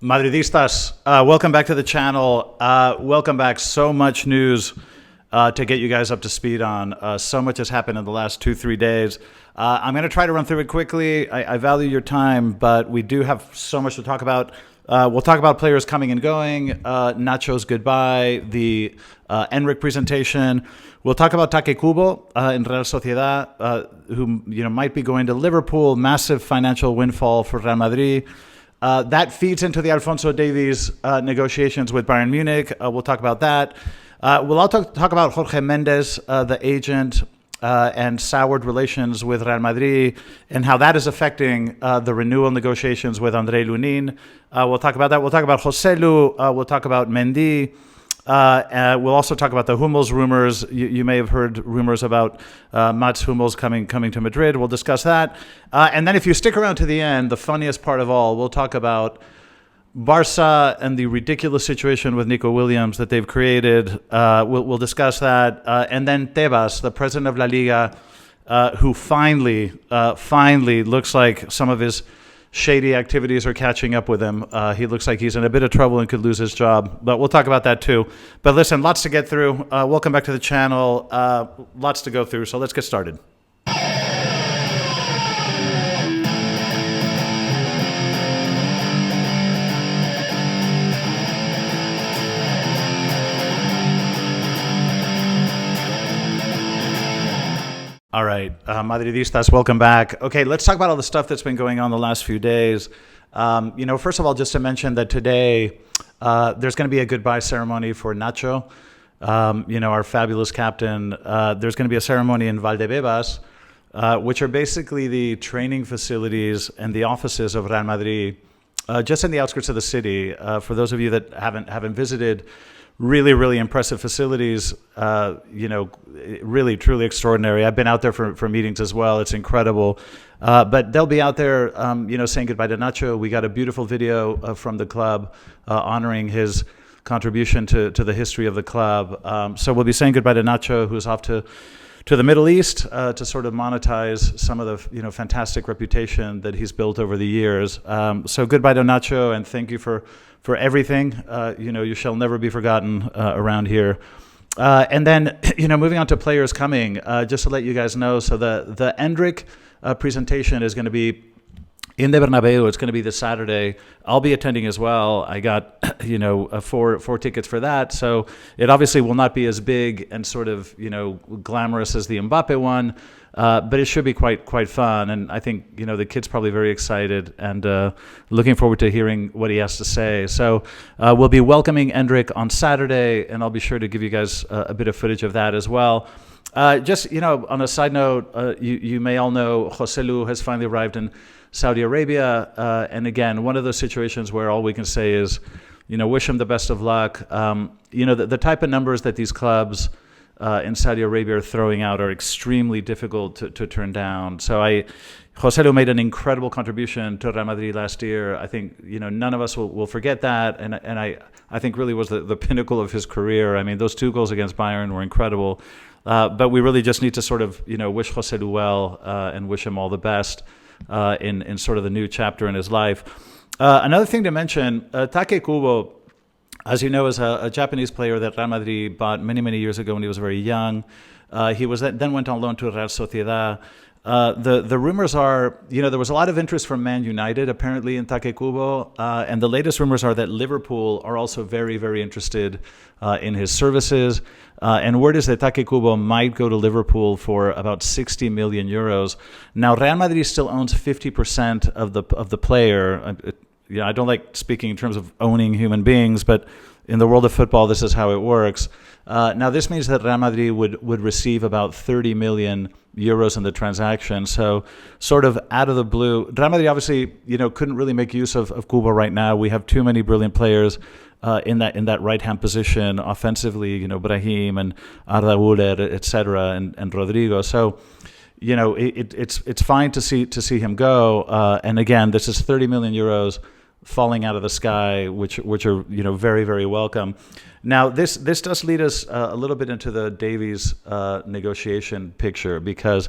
Madridistas, welcome back to the channel. Welcome back. So much news to get you guys up to speed on. So much has happened in the last 2-3 days. I'm going to try to run through it quickly. I value your time, but we do have so much to talk about. We'll talk about players coming and going, Nacho's goodbye, the Endrick presentation. We'll talk about Kubo in Real Sociedad, who might be going to Liverpool. Massive financial windfall for Real Madrid. That feeds into the Alphonso Davies negotiations with Bayern Munich. We'll talk about that. We'll also talk about Jorge Mendes, the agent, and soured relations with Real Madrid and how that is affecting the renewal negotiations with Endrick and Lunin. We'll talk about that. We'll talk about Joselu. We'll talk about Mendy. We'll also talk about the Hummels rumors. You may have heard rumors about Mats Hummels coming to Madrid. We'll discuss that. And then if you stick around to the end, the funniest part of all, we'll talk about Barca and the ridiculous situation with Nico Williams that they've created. We'll discuss that. And then Davies, the president of La Liga, who finally looks like some of his shady activities are catching up with him. He looks like he's in a bit of trouble and could lose his job, but we'll talk about that too. But listen, lots to get through. Welcome back to the channel. Lots to go through, so let's get started. All right, Madridistas, welcome back. Okay, let's talk about all the stuff that's been going on the last few days. First of all, just to mention that today there's going to be a goodbye ceremony for Nacho, our fabulous captain. There's going to be a ceremony in Valdebebas, which are basically the training facilities and the offices of Real Madrid, just in the outskirts of the city. For those of you that haven't visited, really impressive facilities, really truly extraordinary. I've been out there for meetings as well. It's incredible. But they'll be out there, saying goodbye to Nacho. We got a beautiful video from the club honoring his contribution to the history of the club. So we'll be saying goodbye to Nacho, who's off to the Middle East to sort of monetize some of the fantastic reputation that he's built over the years. So goodbye to Nacho, and thank you for everything. You shall never be forgotten around here. And then, moving on to players coming, just to let you guys know, so the Endrick presentation is going to be in the Bernabeu. It's going to be this Saturday. I'll be attending as well. I got, four tickets for that. So it obviously will not be as big and sort of, glamorous as the Mbappe one, but it should be quite fun. And I think, the kid's probably very excited and looking forward to hearing what he has to say. So we'll be welcoming Endrick on Saturday, and I'll be sure to give you guys a bit of footage of that as well. Just, on a side note, you may all know Joselu has finally arrived in Saudi Arabia. And again, one of those situations where all we can say is, wish him the best of luck. The type of numbers that these clubs in Saudi Arabia are throwing out are extremely difficult to turn down. So Joselu made an incredible contribution to Real Madrid last year. I think, none of us will forget that. And I think really was the pinnacle of his career. I mean, those 2 goals against Bayern were incredible. But we really just need to sort of, wish Joselu well and wish him all the best in sort of the new chapter in his life. Another thing to mention, Kubo, as you know, is a Japanese player that Real Madrid bought many years ago when he was very young. He then went on loan to Real Sociedad. The rumors are, there was a lot of interest from Man United apparently in Kubo, and the latest rumors are that Liverpool are also very interested in his services. And word is that Kubo might go to Liverpool for about 60 million euros. Now, Real Madrid still owns 50% of the player. I don't like speaking in terms of owning human beings, but in the world of football, this is how it works. Now, this means that Real Madrid would receive about 30 million euros in the transaction. So sort of out of the blue, Real Madrid obviously, couldn't really make use of Kubo right now. We have too many brilliant players in that right-hand position offensively, Brahim and Arda, etc., and Rodrigo. So, it's fine to see him go. And again, this is 30 million euros falling out of the sky, which are very welcome. Now, this does lead us a little bit into the Davies negotiation picture, because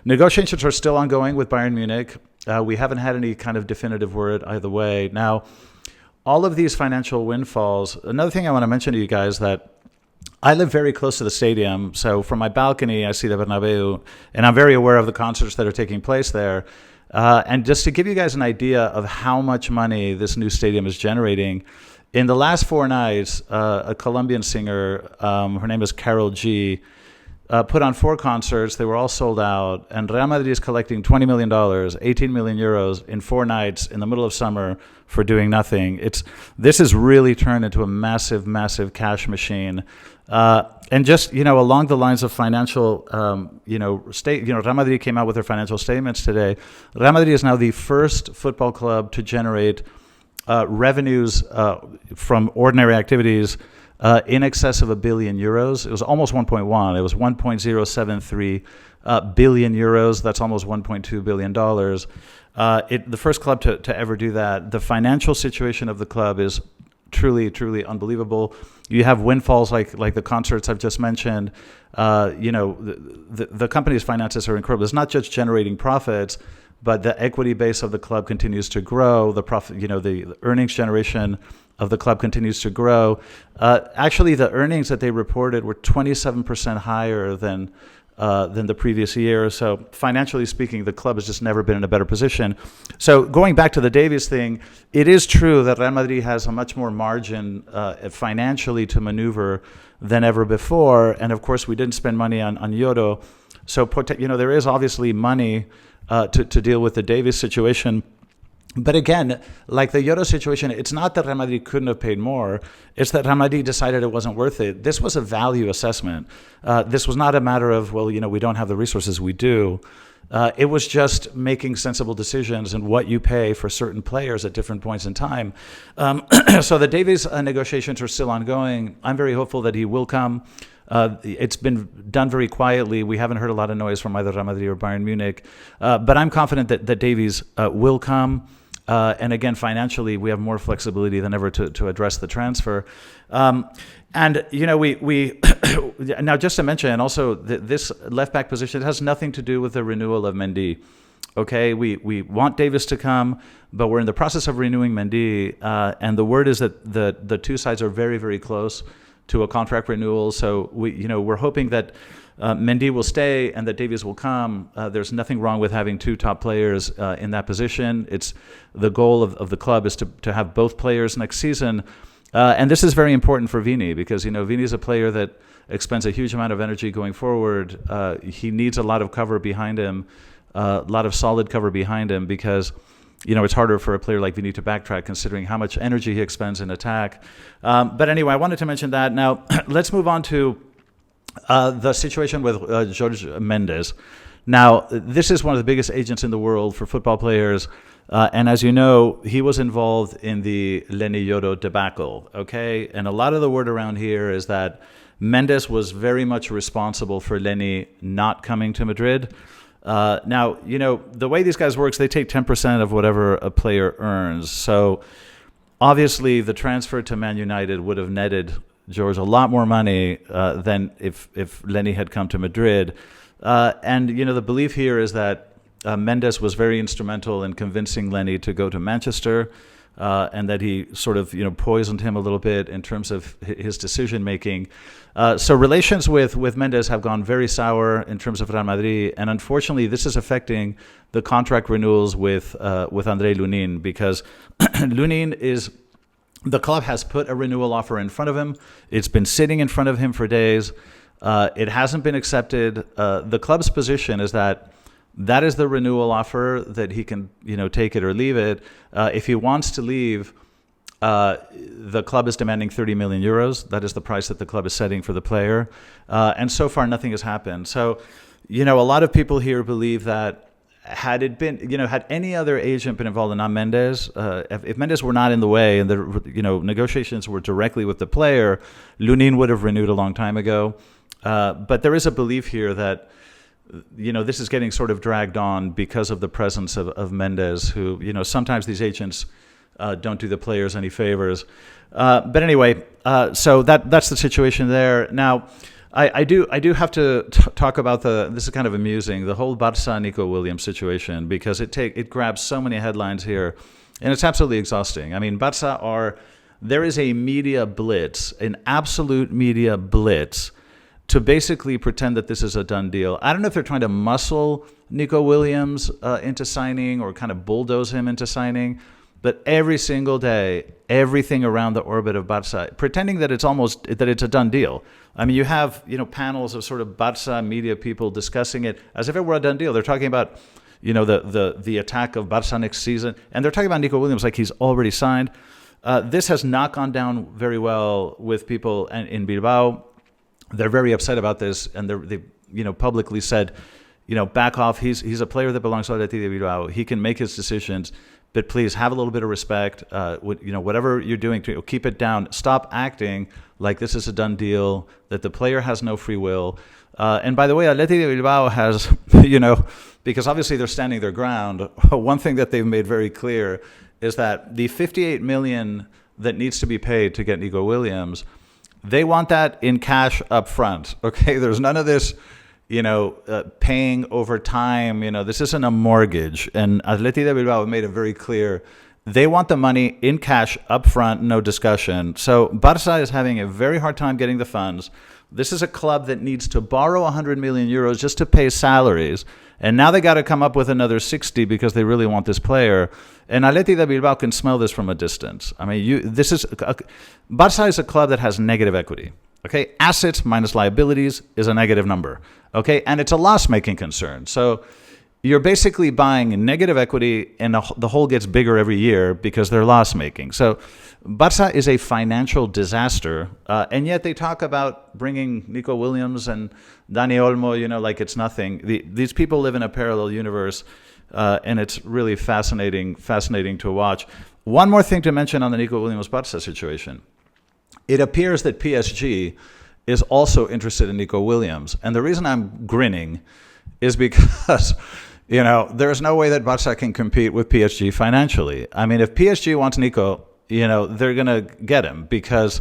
negotiations are still ongoing with Bayern Munich. We haven't had any kind of definitive word either way. Now, all of these financial windfalls. Another thing I want to mention to you guys that I live very close to the stadium, so from my balcony I see the Bernabeu, and I'm very aware of the concerts that are taking place there. And just to give you guys an idea of how much money this new stadium is generating, in the last 4 nights, a Colombian singer, her name is Carol G, put on 4 concerts. They were all sold out, and Real Madrid is collecting $20 million, 18 million euros in 4 nights in the middle of summer for doing nothing. This has really turned into a massive, massive cash machine. And just, along the lines of financial, Real Madrid came out with their financial statements today. Real Madrid is now the first football club to generate revenues from ordinary activities in excess of €1 billion. It was almost 1.1. It was 1.073 billion euros. That's almost $1.2 billion. The first club to ever do that. The financial situation of the club is truly, truly unbelievable. You have windfalls like the concerts I've just mentioned. The company's finances are incredible. It's not just generating profits, but the equity base of the club continues to grow. The profit, the earnings generation of the club continues to grow. Actually, the earnings that they reported were 27% higher than the previous year. So financially speaking, the club has just never been in a better position. So going back to the Davies thing, it is true that Real Madrid has a much more margin financially to maneuver than ever before. And of course, we didn't spend money on Euro. So there is obviously money to deal with the Davies situation. But again, like the Euro situation, it's not that Real Madrid couldn't have paid more. It's that Real Madrid decided it wasn't worth it. This was a value assessment. This was not a matter of, we don't have the resources. We do. It was just making sensible decisions and what you pay for certain players at different points in time. So the Davies negotiations are still ongoing. I'm very hopeful that he will come. It's been done very quietly. We haven't heard a lot of noise from either Real Madrid or Bayern Munich. But I'm confident that Davies will come. And again, financially, we have more flexibility than ever to address the transfer. And we now just to mention, and also this left back position has nothing to do with the renewal of Mendy. Okay, we want Davies to come, but we're in the process of renewing Mendy, and the word is that the two sides are very, very close to a contract renewal. So we're hoping that Mendy will stay and that Davies will come. There's nothing wrong with having 2 top players in that position. It's the goal of the club is to have both players next season. And this is very important for Vini because, Vini is a player that expends a huge amount of energy going forward. He needs a lot of cover behind him, a lot of solid cover behind him because, it's harder for a player like Vini to backtrack considering how much energy he expends in attack. But anyway, I wanted to mention that. Now, let's move on to the situation with Jorge Mendes. Now, this is one of the biggest agents in the world for football players. And as you know, he was involved in the Lenny Yoro debacle, okay? And a lot of the word around here is that Mendes was very much responsible for Lenny not coming to Madrid. Now, the way these guys work, they take 10% of whatever a player earns. So obviously the transfer to Man United would have netted George a lot more money than if Lenny had come to Madrid. And, the belief here is that Mendes was very instrumental in convincing Lenny to go to Manchester and that he sort of, poisoned him a little bit in terms of his decision-making. So relations with Mendes have gone very sour in terms of Real Madrid. And unfortunately, this is affecting the contract renewals with Endrick and Lunin because Lunin is... The club has put a renewal offer in front of him. It's been sitting in front of him for days. It hasn't been accepted. The club's position is that is the renewal offer, that he can, take it or leave it. If he wants to leave, the club is demanding 30 million euros. That is the price that the club is setting for the player. And so far, nothing has happened. So, a lot of people here believe that had it been, had any other agent been involved and not Mendes, if Mendes were not in the way and the, negotiations were directly with the player, Lunin would have renewed a long time ago. But there is a belief here that, this is getting sort of dragged on because of the presence of Mendes, who, sometimes these agents don't do the players any favors. But anyway, so that's the situation there. Now, I do have to talk about this is kind of amusing, the whole Barca Nico Williams situation, because it grabs so many headlines here. And it's absolutely exhausting. I mean, there is a media blitz, an absolute media blitz, to basically pretend that this is a done deal. I don't know if they're trying to muscle Nico Williams into signing or kind of bulldoze him into signing, but every single day, everything around the orbit of Barca, pretending that it's a done deal. I mean, you have panels of sort of Barca media people discussing it as if it were a done deal. They're talking about the attack of Barca next season, and they're talking about Nico Williams like he's already signed. This has not gone down very well with people in Bilbao. They're very upset about this, and they publicly said, back off. He's a player that belongs to Athletic de Bilbao. He can make his decisions, but please have a little bit of respect. Whatever you're doing, keep it down. Stop acting like this is a done deal, that the player has no free will. And by the way, Athletic de Bilbao has, because obviously they're standing their ground. One thing that they've made very clear is that the 58 million that needs to be paid to get Nico Williams, they want that in cash up front. Okay, there's none of this, paying over time. This isn't a mortgage. And Athletic de Bilbao made it very clear they want the money in cash up front, no discussion. So Barca is having a very hard time getting the funds. This is a club that needs to borrow 100 million euros just to pay salaries. And now they got to come up with another 60 because they really want this player. And Athletic de Bilbao can smell this from a distance. I mean, Barca is a club that has negative equity. Okay, assets minus liabilities is a negative number. Okay, and it's a loss-making concern. So you're basically buying negative equity, and the hole gets bigger every year because they're loss-making. So Barca is a financial disaster, and yet they talk about bringing Nico Williams and Dani Olmo, like it's nothing. These people live in a parallel universe, and it's really fascinating to watch. One more thing to mention on the Nico Williams-Barca situation. It appears that PSG is also interested in Nico Williams, and the reason I'm grinning is because there's no way that Barca can compete with PSG financially. I mean, if PSG wants Nico, they're going to get him because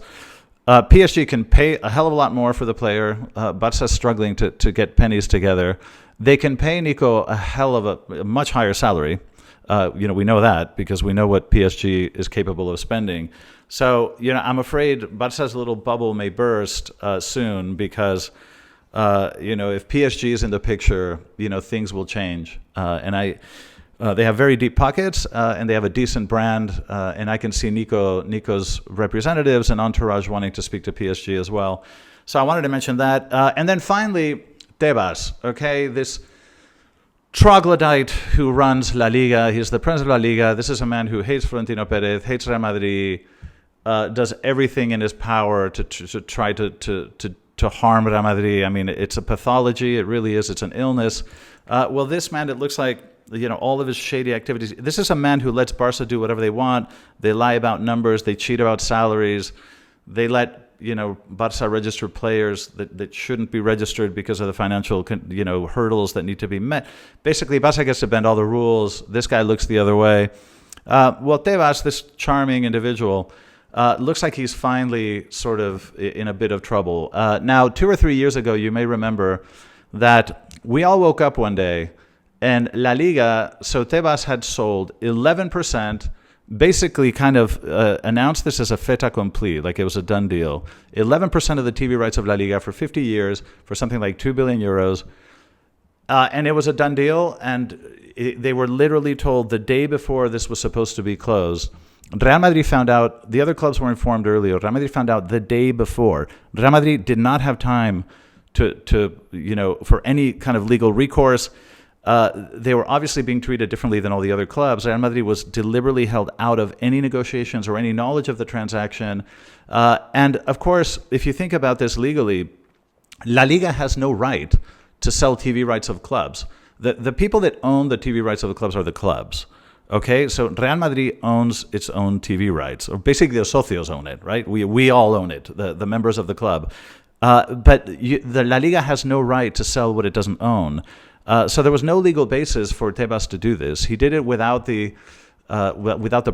PSG can pay a hell of a lot more for the player. Barca's struggling to get pennies together. They can pay Nico a hell of a much higher salary. We know that because we know what PSG is capable of spending. So, I'm afraid Barca's little bubble may burst soon because if PSG is in the picture, things will change. And they have very deep pockets, and they have a decent brand. And I can see Nico's representatives and entourage wanting to speak to PSG as well. So I wanted to mention that. And then finally, Tebas, okay, this troglodyte who runs La Liga. He's the president of La Liga. This is a man who hates Florentino Perez, hates Real Madrid, does everything in his power to try to harm Real Madrid. I mean, it's a pathology. It really is. It's an illness. Well, this man, it looks like, all of his shady activities. This is a man who lets Barca do whatever they want. They lie about numbers. They cheat about salaries. They let, Barca register players that shouldn't be registered because of the financial, hurdles that need to be met. Basically, Barca gets to bend all the rules. This guy looks the other way. Well, Tebas, this charming individual, looks like he's finally sort of in a bit of trouble. Now, 2 or 3 years ago, you may remember that we all woke up one day and La Liga, so Tebas had sold 11%, basically kind of announced this as a fait accompli, like it was a done deal. 11% of the TV rights of La Liga for 50 years for something like 2 billion euros. And it was a done deal, and they were literally told the day before this was supposed to be closed. Real Madrid found out, the other clubs were informed earlier, Real Madrid found out the day before. Real Madrid did not have time for any kind of legal recourse. They were obviously being treated differently than all the other clubs. Real Madrid was deliberately held out of any negotiations or any knowledge of the transaction. And of course, if you think about this legally, La Liga has no right to sell TV rights of clubs. The people that own the TV rights of the clubs are the clubs. Okay, so Real Madrid owns its own TV rights, or basically the socios own it, right? We all own it, the members of the club. But the La Liga has no right to sell what it doesn't own. So there was no legal basis for Tebas to do this. He did it without the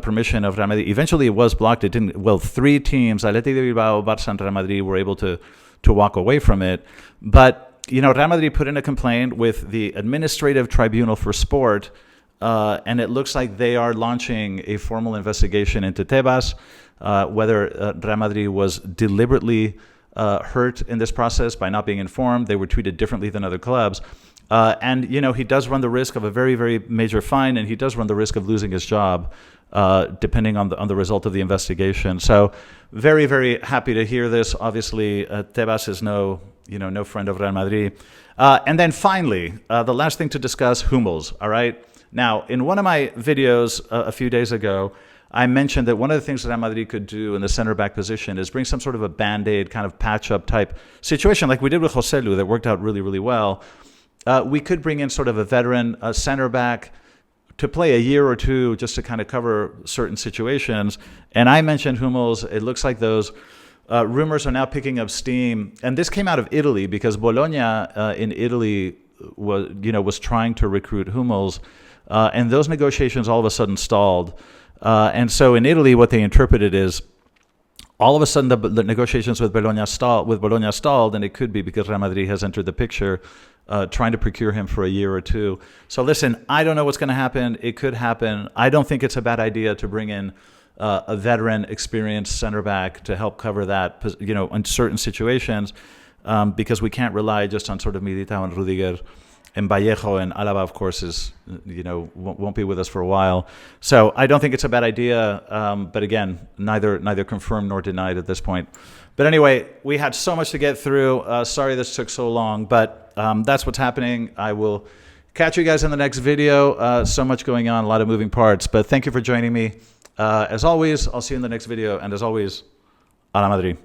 permission of Real Madrid. Eventually, it was blocked. It didn't. Well, 3 teams, Athletic de Bilbao, Barça, and Real Madrid, were able to walk away from it. But Real Madrid put in a complaint with the Administrative Tribunal for Sport and it looks like they are launching a formal investigation into Tebas, whether Real Madrid was deliberately hurt in this process by not being informed. They were treated differently than other clubs. And, you know, he does run the risk of a very, very major fine, and he does run the risk of losing his job, depending on the result of the investigation. So very, very happy to hear this. Obviously, Tebas is no friend of Real Madrid. And then finally, the last thing to discuss, Hummels, all right? Now, in one of my videos a few days ago, I mentioned that one of the things that Real Madrid could do in the center back position is bring some sort of a band-aid kind of patch-up type situation like we did with Joselu that worked out really, really well. We could bring in sort of a veteran center back to play a year or two just to kind of cover certain situations. And I mentioned Hummels. It looks like those rumors are now picking up steam. And this came out of Italy because Bologna in Italy was trying to recruit Hummels. And those negotiations all of a sudden stalled. And so in Italy, what they interpreted is all of a sudden the negotiations with Bologna stalled, and it could be because Real Madrid has entered the picture, trying to procure him for a year or two. So listen, I don't know what's going to happen. It could happen. I don't think it's a bad idea to bring in a veteran, experienced center back to help cover that, in certain situations, because we can't rely just on sort of Militao and Rudiger. And Vallejo and Alaba, of course, won't be with us for a while. So I don't think it's a bad idea. But again, neither confirmed nor denied at this point. But anyway, we had so much to get through. Sorry this took so long, but that's what's happening. I will catch you guys in the next video. So much going on, a lot of moving parts. But thank you for joining me. As always, I'll see you in the next video. And as always, a la Madrid.